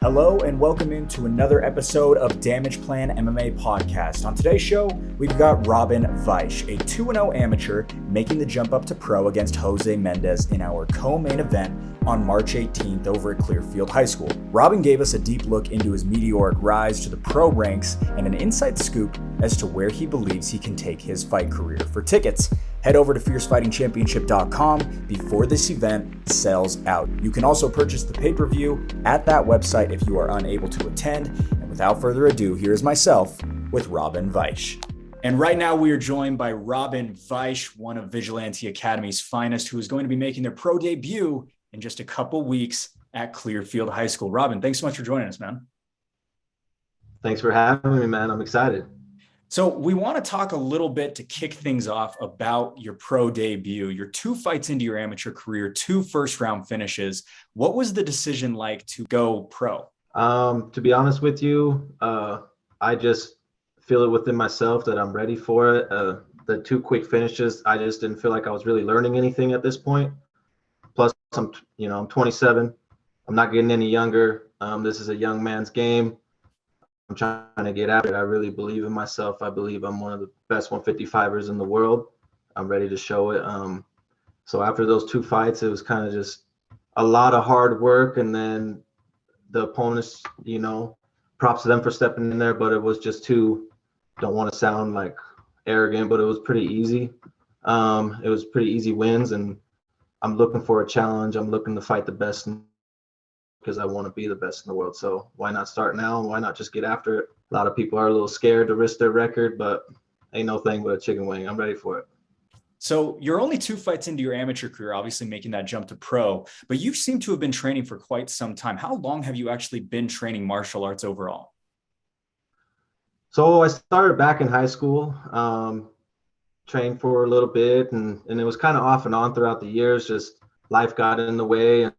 Hello and welcome into another episode of Damageplan MMA podcast. On today's show, we've got Robin Weich, a 2-0 amateur making the jump up to pro against Jose Mendez in our co-main event on March 18th over at Clearfield High School. Robin gave us a deep look into his meteoric rise to the pro ranks and an inside scoop as to where he believes he can take his fight career. For tickets, head over to fiercefightingchampionship.com before this event sells out. You can also purchase the pay-per-view at that website if you are unable to attend. And without further ado, here is myself with Robin Weich. And right now we are joined by Robin Weich, one of Vigilante Academy's finest, who is going to be making their pro debut in just a couple weeks at Clearfield High School. Robin, thanks so much for joining us, man. Thanks for having me, man. I'm excited. So we want to talk a little bit to kick things off about your pro debut. You're 2 fights into your amateur career, 2 first-round finishes. What was the decision like to go pro? To be honest with you, I just feel it within myself that I'm ready for it. The 2 quick finishes, I just didn't feel like I was really learning anything at this point. Plus, I'm 27. I'm not getting any younger. This is a young man's game. I'm trying to get after it. I really believe in myself. I believe I'm one of the best 155ers in the world. I'm ready to show it. So after those 2 fights, it was kind of just a lot of hard work. And then the opponents, props to them for stepping in there, but it was just don't want to sound like arrogant, but it was pretty easy. It was pretty easy wins, and I'm looking for a challenge. I'm looking to fight the best because I want to be the best in the world. So why not start now? Why not just get after it? A lot of people are a little scared to risk their record, but ain't no thing but a chicken wing. I'm ready for it. So you're only 2 fights into your amateur career, obviously making that jump to pro, but you seem to have been training for quite some time. How long have you actually been training martial arts overall? So I started back in high school, trained for a little bit, and it was kind of off and on throughout the years. Just life got in the way, and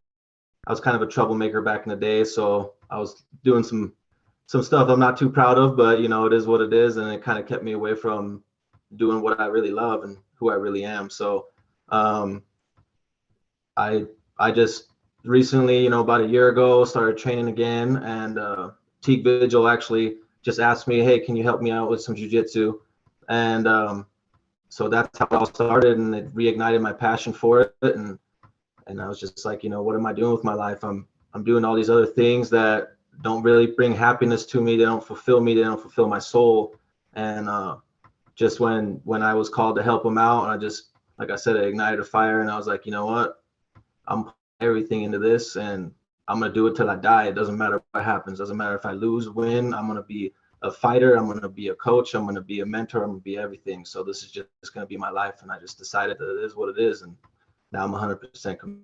I was kind of a troublemaker back in the day. So I was doing some stuff I'm not too proud of, but it is what it is, and it kind of kept me away from doing what I really love and who I really am. So I just recently, about a year ago, started training again, and Teague Vigil actually just asked me, hey, can you help me out with some jiu-jitsu? And so that's how it all started, and it reignited my passion for it. And I was just like, what am I doing with my life? I'm doing all these other things that don't really bring happiness to me. They don't fulfill me. They don't fulfill my soul. And just when I was called to help them out, I just, like I said, it ignited a fire, and I was like, you know what? I'm putting everything into this, and I'm going to do it till I die. It doesn't matter what happens. It doesn't matter if I lose, win. I'm going to be a fighter. I'm going to be a coach. I'm going to be a mentor. I'm going to be everything. So this is just going to be my life. And I just decided that it is what it is. And now I'm 100% committed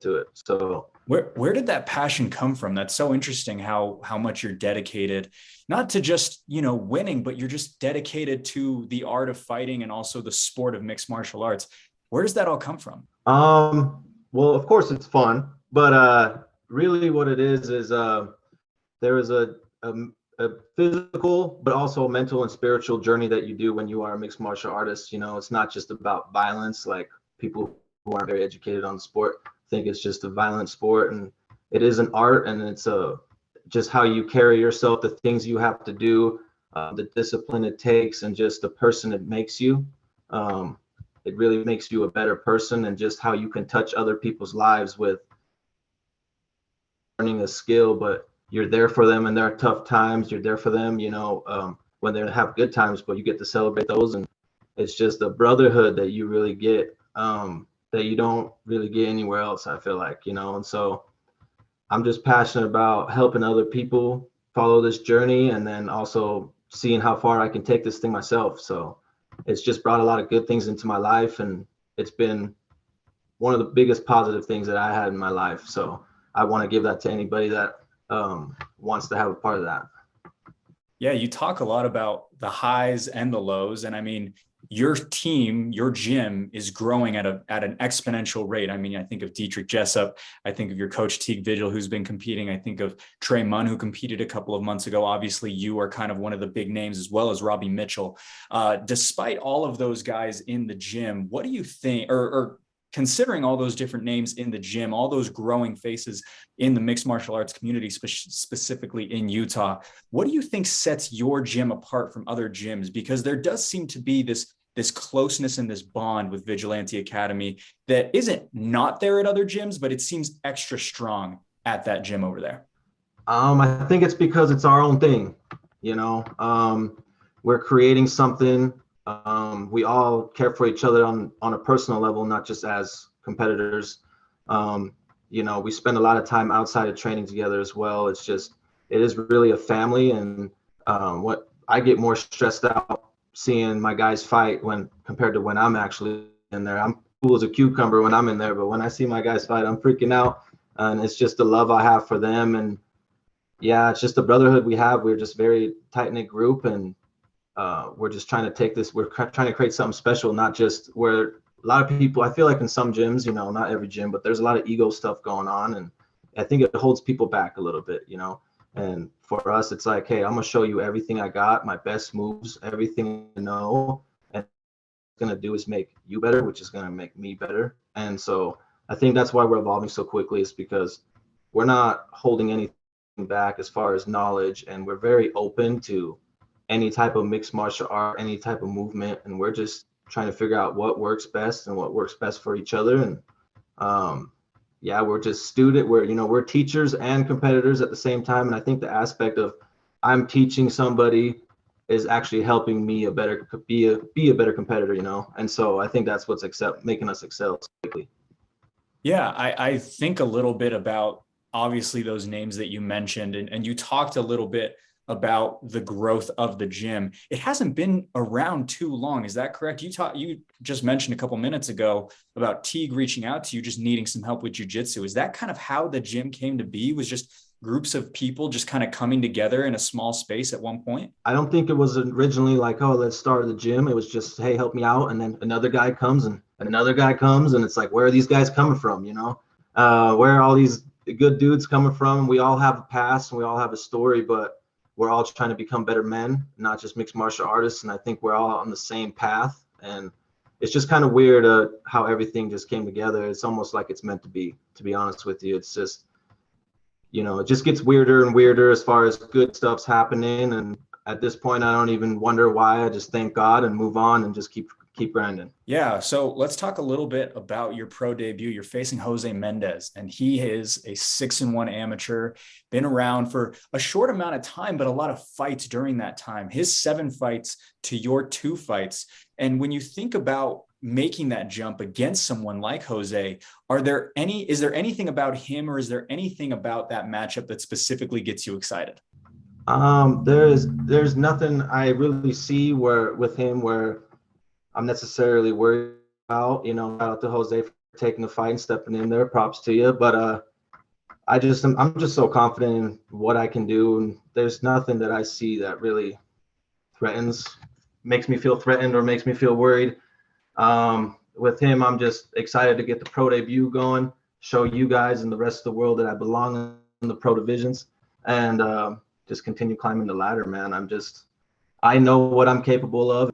to it. So where did that passion come from? That's so interesting how much you're dedicated, not to just, winning, but you're just dedicated to the art of fighting and also the sport of mixed martial arts. Where does that all come from? Well, of course it's fun, but really what it is there is a physical, but also a mental and spiritual journey that you do when you are a mixed martial artist. It's not just about violence, like people who aren't very educated on the sport think it's just a violent sport, and it is an art, and it's just how you carry yourself, the things you have to do, the discipline it takes, and just the person it makes you. It really makes you a better person, and just how you can touch other people's lives with learning a skill, but you're there for them in their tough times. You're there for them, when they have good times, but you get to celebrate those. And it's just a brotherhood that you really get, that you don't really get anywhere else, I feel like, and so I'm just passionate about helping other people follow this journey, and then also seeing how far I can take this thing myself. So it's just brought a lot of good things into my life, and it's been one of the biggest positive things that I had in my life. So I want to give that to anybody that wants to have a part of that. Yeah, you talk a lot about the highs and the lows, and I mean, your team, your gym is growing at an exponential rate. I mean, I think of Dietrich Jessup. I think of your coach, Teague Vigil, who's been competing. I think of Trey Munn, who competed a couple of months ago. Obviously, you are kind of one of the big names, as well as Robbie Mitchell. Despite all of those guys in the gym, what do you think, or considering all those different names in the gym, all those growing faces in the mixed martial arts community, specifically in Utah, what do you think sets your gym apart from other gyms? Because there does seem to be this closeness and this bond with Vigilante Academy that isn't not there at other gyms, but it seems extra strong at that gym over there. I think it's because it's our own thing, you know. We're creating something. We all care for each other on a personal level, not just as competitors. You know, we spend a lot of time outside of training together as well. It is really a family. And what I get more stressed out seeing my guys fight when compared to when I'm actually in there. I'm cool as a cucumber when I'm in there, but when I see my guys fight, I'm freaking out. And it's just the love I have for them. And yeah, it's just the brotherhood we have. We're just very tight-knit group, and we're just trying to take this. We're trying to create something special, not just where a lot of people, I feel like in some gyms, you know, not every gym, but there's a lot of ego stuff going on. And I think it holds people back a little bit, you know. And for us, it's like, hey, I'm going to show you everything I got, my best moves, everything I know. And what it's going to do is make you better, which is going to make me better. And so I think that's why we're evolving so quickly, is because we're not holding anything back as far as knowledge, and we're very open to any type of mixed martial art, any type of movement, and we're just trying to figure out what works best and what works best for each other. And yeah, we're just we're teachers and competitors at the same time. And I think the aspect of I'm teaching somebody is actually helping me be a better competitor, you know. And so I think that's what's making us excel quickly. Yeah, I think a little bit about obviously those names that you mentioned, and you talked a little bit about the growth of the gym. It hasn't been around too long. Is that correct? You just mentioned a couple minutes ago about Teague reaching out to you, just needing some help with jiu-jitsu. Is that kind of how the gym came to be? Was just groups of people just kind of coming together in a small space at one point? I don't think it was originally like, oh, let's start the gym. It was just, hey, help me out. And then another guy comes and another guy comes, and it's like, where are these guys coming from? You know, where are all these good dudes coming from? We all have a past and we all have a story, but we're all trying to become better men, not just mixed martial artists. And I think we're all on the same path. And it's just kind of weird how everything just came together. It's almost like it's meant to be honest with you. It's just, you know, it just gets weirder and weirder as far as good stuff's happening. And at this point, I don't even wonder why. I just thank God and move on and just keep grinding. Yeah. So let's talk a little bit about your pro debut. You're facing Jose Mendez, and he is a 6-1 amateur, been around for a short amount of time, but a lot of fights during that time. His 7 fights to your 2 fights. And when you think about making that jump against someone like Jose, is there anything about him, or is there anything about that matchup that specifically gets you excited? There's nothing I really see with him where I'm necessarily worried about. You know, shout out to Jose for taking the fight and stepping in there. Props to you. But I'm just so confident in what I can do, and there's nothing that I see that really makes me feel threatened or makes me feel worried. With him, I'm just excited to get the pro debut going, show you guys and the rest of the world that I belong in the pro divisions, and just continue climbing the ladder, man. I know what I'm capable of.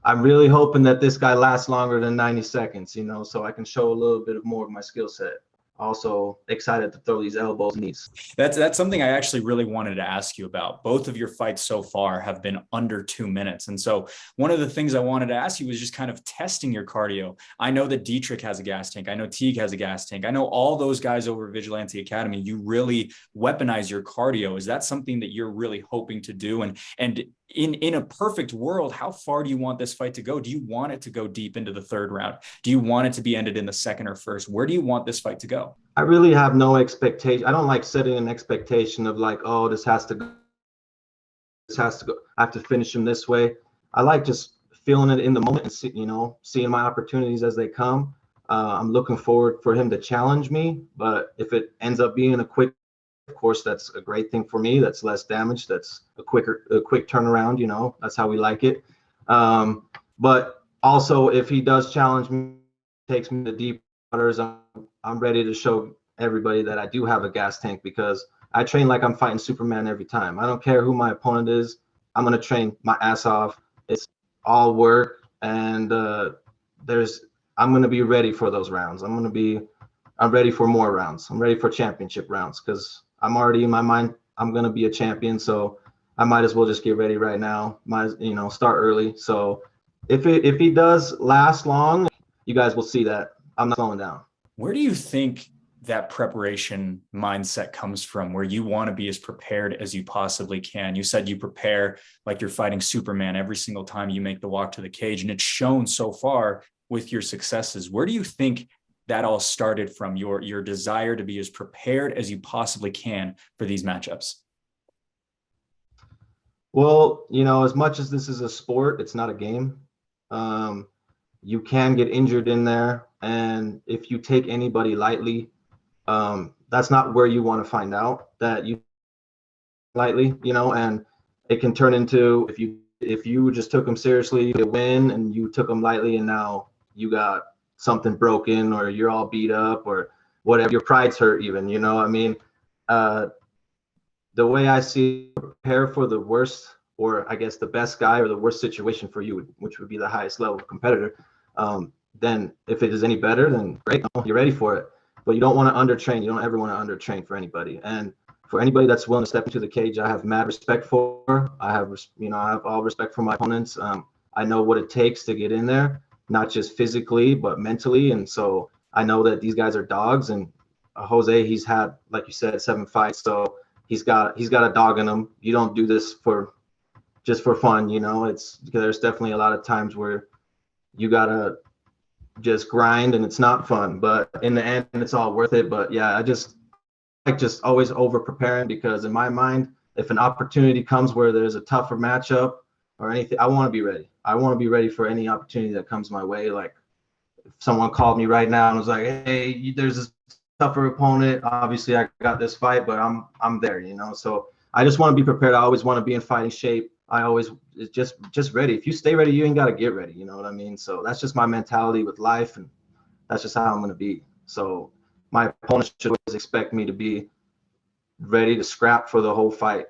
I'm really hoping that this guy lasts longer than 90 seconds, you know, so I can show a little bit more of my skill set. Also excited to throw these elbows and knees. That's something I actually really wanted to ask you about. Both of your fights so far have been under 2 minutes. And so one of the things I wanted to ask you was just kind of testing your cardio. I know that Dietrich has a gas tank. I know Teague has a gas tank. I know all those guys over Vigilante Academy, you really weaponize your cardio. Is that something that you're really hoping to do? And in a perfect world, how far do you want this fight to go? Do you want it to go deep into the 3rd round? Do you want it to be ended in the 2nd or 1st? Where do you want this fight to go? I really have no expectation. I don't like setting an expectation of like, oh, this has to go. I have to finish him this way. I like just feeling it in the moment and seeing my opportunities as they come. I'm looking forward for him to challenge me, but if it ends up being a quick, of course, that's a great thing for me. That's less damage. That's a quick turnaround. You know, that's how we like it. But also, if he does challenge me, takes me to deep waters, I'm ready to show everybody that I do have a gas tank, because I train like I'm fighting Superman every time. I don't care who my opponent is. I'm going to train my ass off. It's all work. And there's I'm going to be ready for those rounds. I'm ready for more rounds. I'm ready for championship rounds because I'm already in my mind, I'm going to be a champion. So I might as well just get ready right now. Start early. So if he does last long, you guys will see that I'm not slowing down. Where do you think that preparation mindset comes from, where you want to be as prepared as you possibly can? You said you prepare like you're fighting Superman every single time you make the walk to the cage, and it's shown so far with your successes. Where do you think that all started from, your desire to be as prepared as you possibly can for these matchups? Well, as much as this is a sport, it's not a game. You can get injured in there. And if you take anybody lightly, that's not where you want to find out that you lightly, and it can turn into, if you just took them seriously to win and you took them lightly and now you got something broken or you're all beat up or whatever, your pride's hurt even, I mean, the way I see it, prepare for the worst, or I guess the best guy or the worst situation for you, which would be the highest level competitor. Then if it is any better, then great, you're ready for it. But you don't want to undertrain. You don't ever want to undertrain for anybody. And for anybody that's willing to step into the cage, I have mad respect for. I have all respect for my opponents. I know what it takes to get in there, not just physically, but mentally. And so I know that these guys are dogs. And Jose, he's had, like you said, 7 fights. So he's got a dog in him. You don't do this just for fun, it's because there's definitely a lot of times where you gotta just grind and it's not fun, but in the end it's all worth it. But yeah, I just always over preparing, because in my mind, if an opportunity comes where there's a tougher matchup or anything, I want to be ready. I want to be ready for any opportunity that comes my way. Like if someone called me right now and was like, hey, there's this tougher opponent, obviously I got this fight, but I'm there, so I just want to be prepared. I always want to be in fighting shape. I always just ready. If you stay ready, you ain't got to get ready. You know what I mean? So that's just my mentality with life, and that's just how I'm going to be. So my opponent should always expect me to be ready to scrap for the whole fight.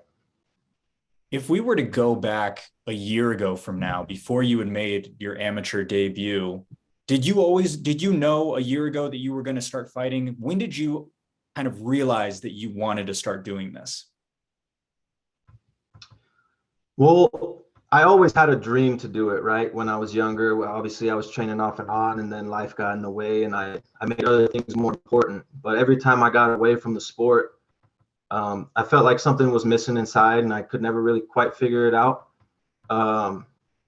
If we were to go back a year ago from now, before you had made your amateur debut, did you know a year ago that you were going to start fighting? When did you kind of realize that you wanted to start doing this? Well, I always had a dream to do it, right? When I was younger, well, obviously I was training off and on, and then life got in the way and I made other things more important. But every time I got away from the sport, I felt like something was missing inside and I could never really quite figure it out.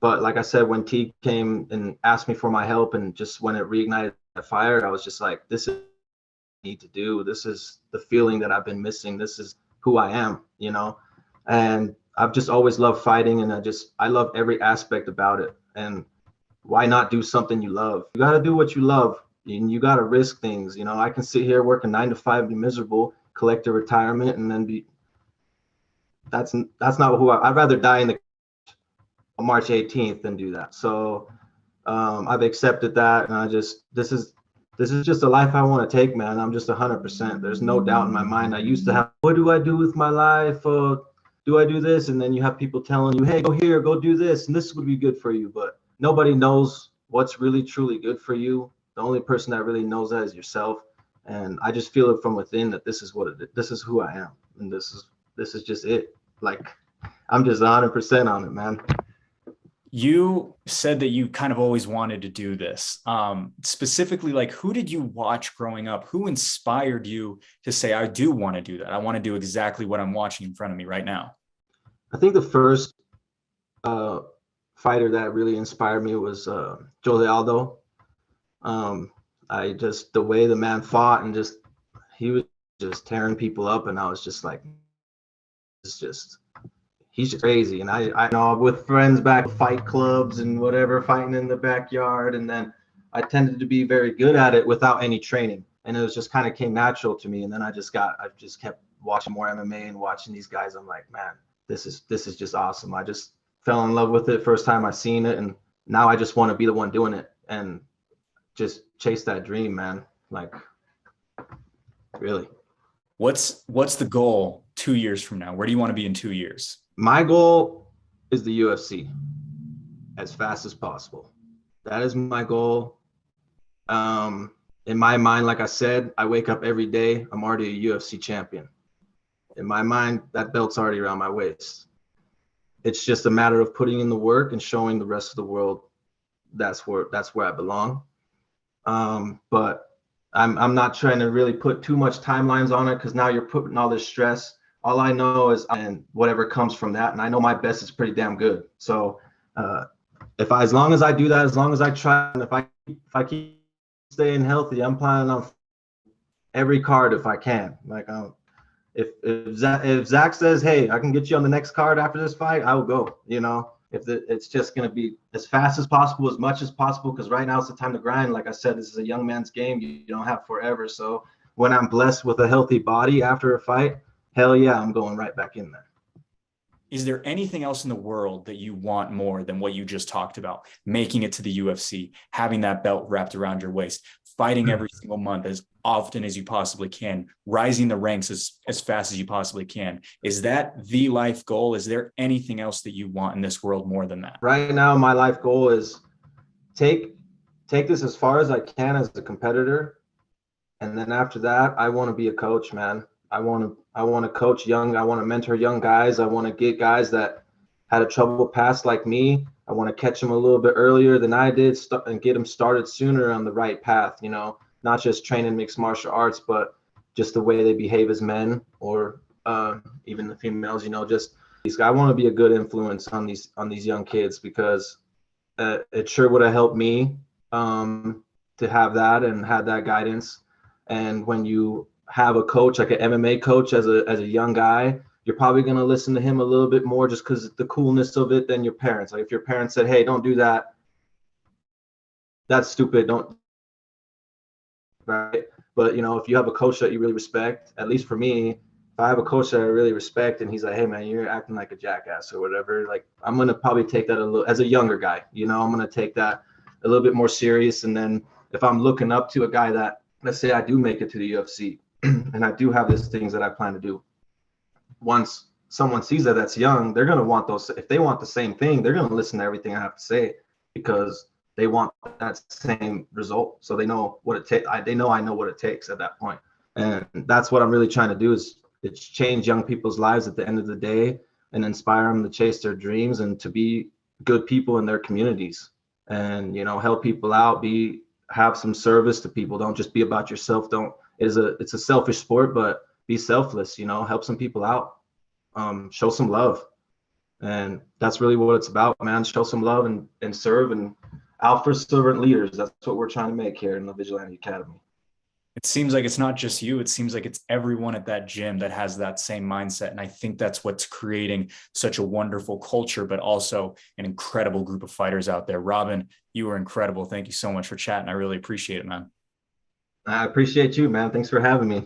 But like I said, when T came and asked me for my help, and just when it reignited the fire, I was just like, this is what I need to do. This is the feeling that I've been missing. This is who I am, and I've just always loved fighting, and I love every aspect about it. And why not do something you love? You got to do what you love, and you got to risk things. I can sit here working 9 to 5, be miserable, collect a retirement, and then that's not who I'd rather die in the March 18th than do that. So I've accepted that, and this is just a life I want to take, man. I'm just 100%. There's no doubt in my mind. I used to have, what do I do with my life? Do I do this? And then you have people telling you, hey, go here, go do this, and this would be good for you. But nobody knows what's really truly good for you. The only person that really knows that is yourself. And I just feel it from within that this is this is who I am, and this is just it. Like I'm just 100% on it, man. You said that you kind of always wanted to do this. Specifically, like, who did you watch growing up? Who inspired you to say, I do want to do that? I want to do exactly what I'm watching in front of me right now. I think the first fighter that really inspired me was Jose Aldo. The way the man fought, and he was just tearing people up, and I was just like, he's just crazy. And I know with friends back fight clubs and whatever, fighting in the backyard, and then I tended to be very good at it without any training, and it was just kind of came natural to me. And then I just kept watching more MMA and watching these guys. I'm like, man, this is just awesome. I just fell in love with it first time I seen it, and now I just want to be the one doing it and just chase that dream, man. Like, really. What's the goal 2 years from now? Where do you want to be in 2 years? My goal is the UFC as fast as possible. That is my goal. In my mind, like I said, I wake up every day, I'm already a UFC champion. In my mind, that belt's already around my waist. It's just a matter of putting in the work and showing the rest of the world that's where I belong. But I'm not trying to really put too much timelines on it, because now you're putting all this stress. All I know is, and whatever comes from that, and I know my best is pretty damn good. So as long as I do that, as long as I try, and if I keep staying healthy, I'm planning on every card if I can. Like, if Zach says, hey, I can get you on the next card after this fight, I will go. It's just going to be as fast as possible, as much as possible, because right now it's the time to grind. Like I said, this is a young man's game. You don't have forever. So when I'm blessed with a healthy body after a fight, hell yeah, I'm going right back in there. Is there anything else in the world that you want more than what you just talked about? Making it to the UFC, having that belt wrapped around your waist, fighting every single month as often as you possibly can, rising the ranks as fast as you possibly can. Is that the life goal? Is there anything else that you want in this world more than that? Right now, my life goal is take this as far as I can as a competitor. And then after that, I want to be a coach, man. I want to coach young. I want to mentor young guys. I want to get guys that had a troubled past like me. I want to catch them a little bit earlier than I did, and get them started sooner on the right path. Not just training mixed martial arts, but just the way they behave as men, or even the females. Just these. I want to be a good influence on these young kids, because it sure would have helped me to have that and had that guidance. And when you have a coach, like an MMA coach, as a young guy, you're probably going to listen to him a little bit more, just because the coolness of it, than your parents. Like, if your parents said, hey, don't do that, that's stupid, don't, right? But if you have a coach that you really respect, at least for me, if I have a coach that I really respect and he's like, hey man, you're acting like a jackass or whatever, like, I'm going to probably take that a little, as a younger guy, I'm going to take that a little bit more serious. And then if I'm looking up to a guy that, let's say I do make it to the UFC and I do have these things that I plan to do, once someone sees that's young, they're going to want those. If they want the same thing, they're going to listen to everything I have to say, because they want that same result. So they know what it takes. I know what it takes at that point. And that's what I'm really trying to do, is it's change young people's lives at the end of the day, and inspire them to chase their dreams and to be good people in their communities, and help people out, have some service to people. Don't just be about yourself. It's a selfish sport, but be selfless, help some people out, show some love. And that's really what it's about, man. Show some love and serve, and out for servant leaders. That's what we're trying to make here in the Vigilante Academy. It seems like it's not just you. It seems like it's everyone at that gym that has that same mindset. And I think that's what's creating such a wonderful culture, but also an incredible group of fighters out there. Robin, you were incredible. Thank you so much for chatting. I really appreciate it, man. I appreciate you, man. Thanks for having me.